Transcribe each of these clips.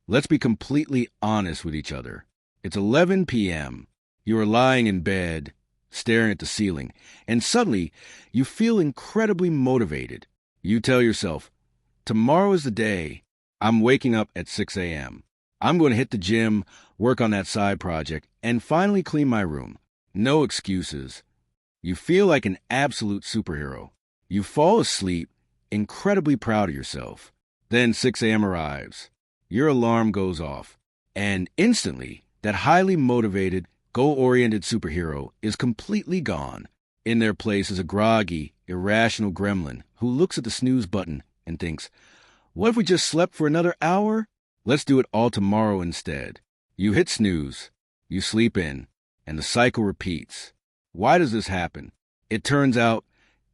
Let's be completely honest with each other. It's 11 p.m. You are lying in bed, staring at the ceiling, and suddenly you feel incredibly motivated. You tell yourself, tomorrow is the day. I'm waking up at 6 a.m. I'm going to hit the gym, work on that side project, and finally clean my room. No excuses. You feel like an absolute superhero. You fall asleep, incredibly proud of yourself. Then 6 a.m. arrives. Your alarm goes off, and instantly, that highly motivated, goal-oriented superhero is completely gone. In their place is a groggy, irrational gremlin who looks at the snooze button and thinks, what if we just slept for another hour? Let's do it all tomorrow instead. You hit snooze, you sleep in, and the cycle repeats. Why does this happen? It turns out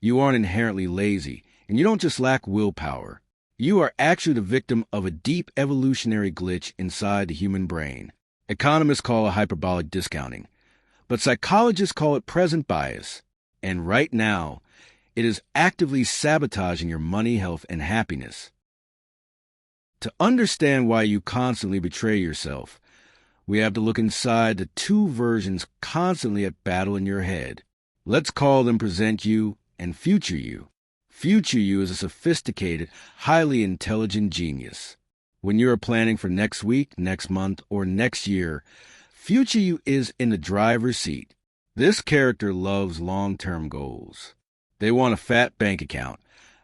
you aren't inherently lazy, and you don't just lack willpower. You are actually the victim of a deep evolutionary glitch inside the human brain. Economists call it hyperbolic discounting, but psychologists call it present bias. And right now, it is actively sabotaging your money, health, and happiness. To understand why you constantly betray yourself, we have to look inside the two versions constantly at battle in your head. Let's call them present you and future you. Future you is a sophisticated, highly intelligent genius. When you are planning for next week, next month, or next year, future you is in the driver's seat. This character loves long-term goals. They want a fat bank account,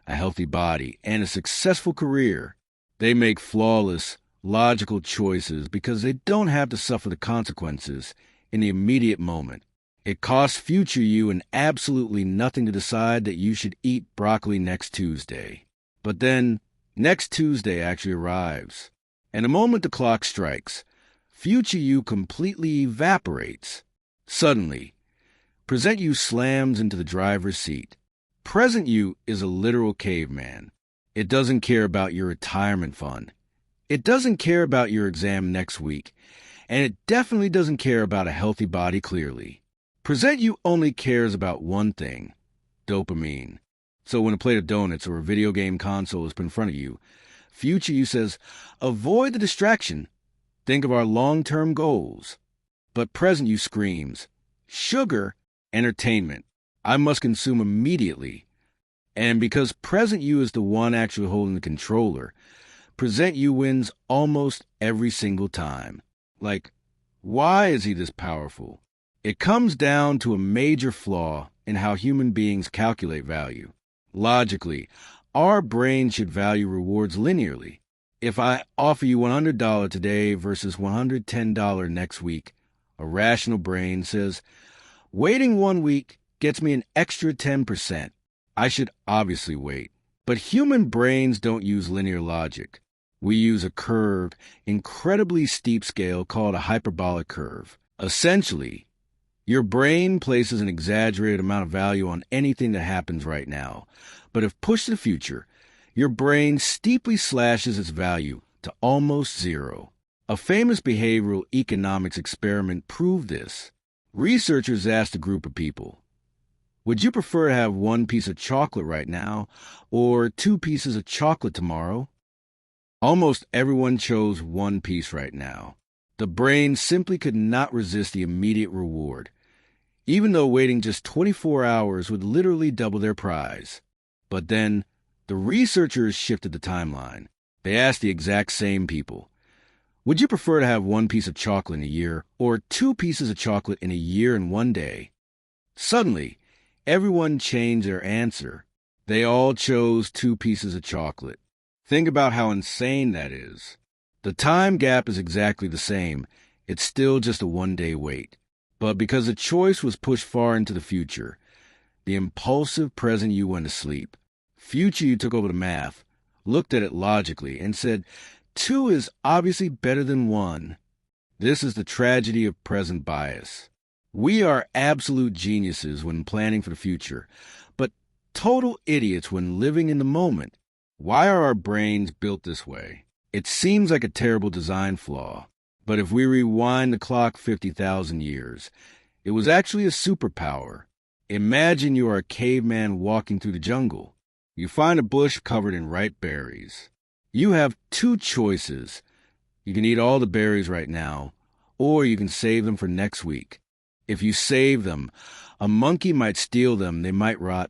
a healthy body, and a successful career. They make flawless, logical choices because they don't have to suffer the consequences in the immediate moment. It costs future you an absolutely nothing to decide that you should eat broccoli next Tuesday. But then, next Tuesday actually arrives. And the moment the clock strikes, future you completely evaporates. Suddenly, present you slams into the driver's seat. Present you is a literal caveman. It doesn't care about your retirement fund. It doesn't care about your exam next week. And it definitely doesn't care about a healthy body clearly. Present you only cares about one thing, dopamine. So when a plate of donuts or a video game console is put in front of you, future you says, avoid the distraction. Think of our long-term goals. But present you screams, sugar, entertainment. I must consume immediately. And because present you is the one actually holding the controller, present you wins almost every single time. Like, why is he this powerful? It comes down to a major flaw in how human beings calculate value. Logically, our brain should value rewards linearly. If I offer you $100 today versus $110 next week, a rational brain says, waiting 1 week gets me an extra 10%. I should obviously wait. But human brains don't use linear logic. We use a curved, incredibly steep scale called a hyperbolic curve. Essentially, your brain places an exaggerated amount of value on anything that happens right now. But if pushed to the future, your brain steeply slashes its value to almost zero. A famous behavioral economics experiment proved this. Researchers asked a group of people, would you prefer to have 1 piece of chocolate right now or 2 pieces of chocolate tomorrow? Almost everyone chose 1 piece right now. The brain simply could not resist the immediate reward, even though waiting just 24 hours would literally double their prize. But then, the researchers shifted the timeline. They asked the exact same people, would you prefer to have 1 piece of chocolate in a year or 2 pieces of chocolate in a year and 1 day? Suddenly, everyone changed their answer. They all chose 2 pieces of chocolate. Think about how insane that is. The time gap is exactly the same. It's still just a 1-day wait. But because the choice was pushed far into the future, the impulsive present you went to sleep. Future you took over the math, looked at it logically, and said, 2 is obviously better than 1. This is the tragedy of present bias. We are absolute geniuses when planning for the future, but total idiots when living in the moment. Why are our brains built this way? It seems like a terrible design flaw, but if we rewind the clock 50,000 years, it was actually a superpower. Imagine you are a caveman walking through the jungle. You find a bush covered in ripe berries. You have 2 choices, You can eat all the berries right now, or you can save them for next week. If you save them, a monkey might steal them, they might rot,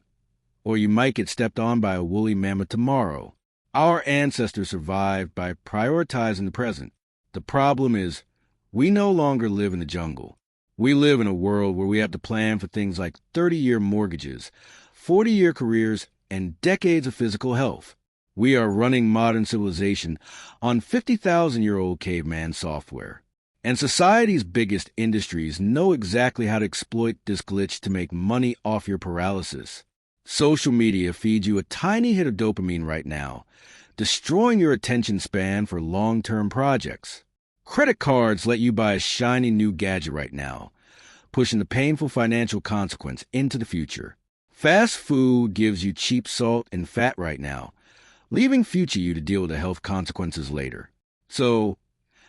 or you might get stepped on by a woolly mammoth tomorrow. Our ancestors survived by prioritizing the present. The problem is, we no longer live in the jungle. We live in a world where we have to plan for things like 30-year mortgages, 40-year careers, and decades of physical health. We are running modern civilization on 50,000-year-old caveman software. And society's biggest industries know exactly how to exploit this glitch to make money off your paralysis. Social media feeds you a tiny hit of dopamine right now, destroying your attention span for long-term projects. Credit cards let you buy a shiny new gadget right now, pushing the painful financial consequence into the future. Fast food gives you cheap salt and fat right now, leaving future you to deal with the health consequences later. So,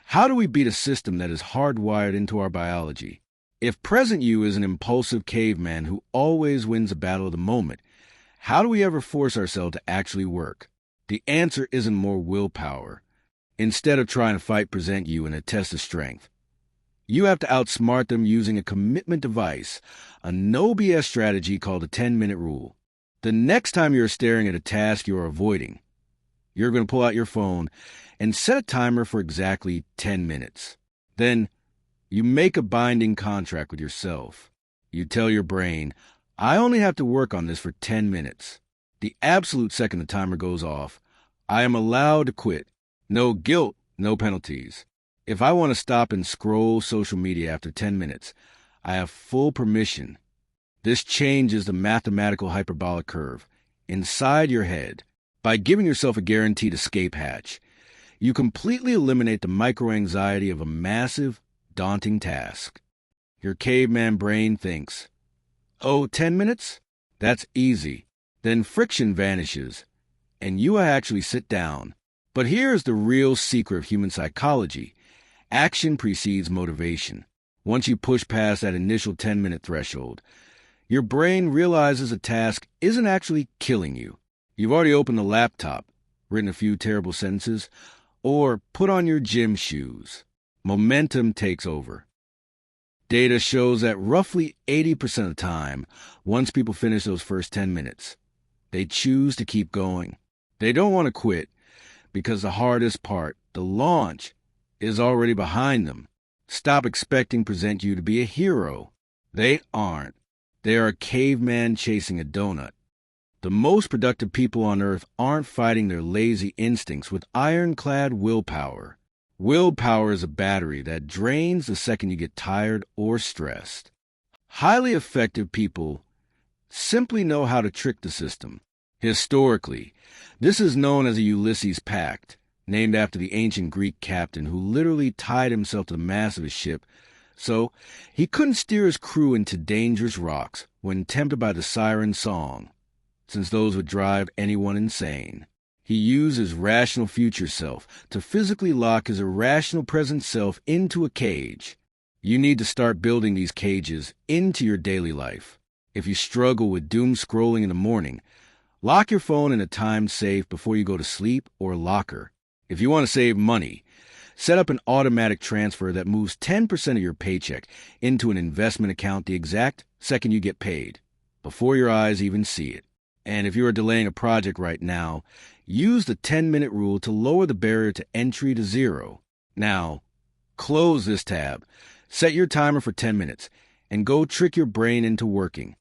how do we beat a system that is hardwired into our biology? If present you is an impulsive caveman who always wins the battle of the moment, how do we ever force ourselves to actually work? The answer isn't more willpower. Instead of trying to fight present you in a test of strength, you have to outsmart them using a commitment device, a no BS strategy called the 10-minute rule. The next time you're staring at a task you're avoiding, you're going to pull out your phone and set a timer for exactly 10 minutes. Then you make a binding contract with yourself. You tell your brain, I only have to work on this for 10 minutes. The absolute second the timer goes off, I am allowed to quit. No guilt, no penalties. If I want to stop and scroll social media after 10 minutes, I have full permission. This changes the mathematical hyperbolic curve inside your head. By giving yourself a guaranteed escape hatch, you completely eliminate the micro-anxiety of a massive, daunting task. Your caveman brain thinks, oh, 10 minutes? That's easy. Then friction vanishes, and you actually sit down. But here's the real secret of human psychology. Action precedes motivation. Once you push past that initial 10-minute threshold, your brain realizes a task isn't actually killing you. You've already opened the laptop, written a few terrible sentences, or put on your gym shoes. Momentum takes over. Data shows that roughly 80% of the time, once people finish those first 10 minutes, they choose to keep going. They don't want to quit because the hardest part, the launch, is already behind them. Stop expecting present you to be a hero. They aren't. They are a caveman chasing a donut. The most productive people on Earth aren't fighting their lazy instincts with ironclad willpower. Willpower is a battery that drains the second you get tired or stressed. Highly effective people simply know how to trick the system. Historically, this is known as a Ulysses Pact, named after the ancient Greek captain who literally tied himself to the mast of his ship so he couldn't steer his crew into dangerous rocks when tempted by the siren song, since those would drive anyone insane. He used his rational future self to physically lock his irrational present self into a cage. You need to start building these cages into your daily life. If you struggle with doom scrolling in the morning, lock your phone in a timed safe before you go to sleep or locker. If you want to save money, set up an automatic transfer that moves 10% of your paycheck into an investment account the exact second you get paid, before your eyes even see it. And if you are delaying a project right now, use the 10-minute rule to lower the barrier to entry to 0. Now, close this tab, set your timer for 10 minutes, and go trick your brain into working.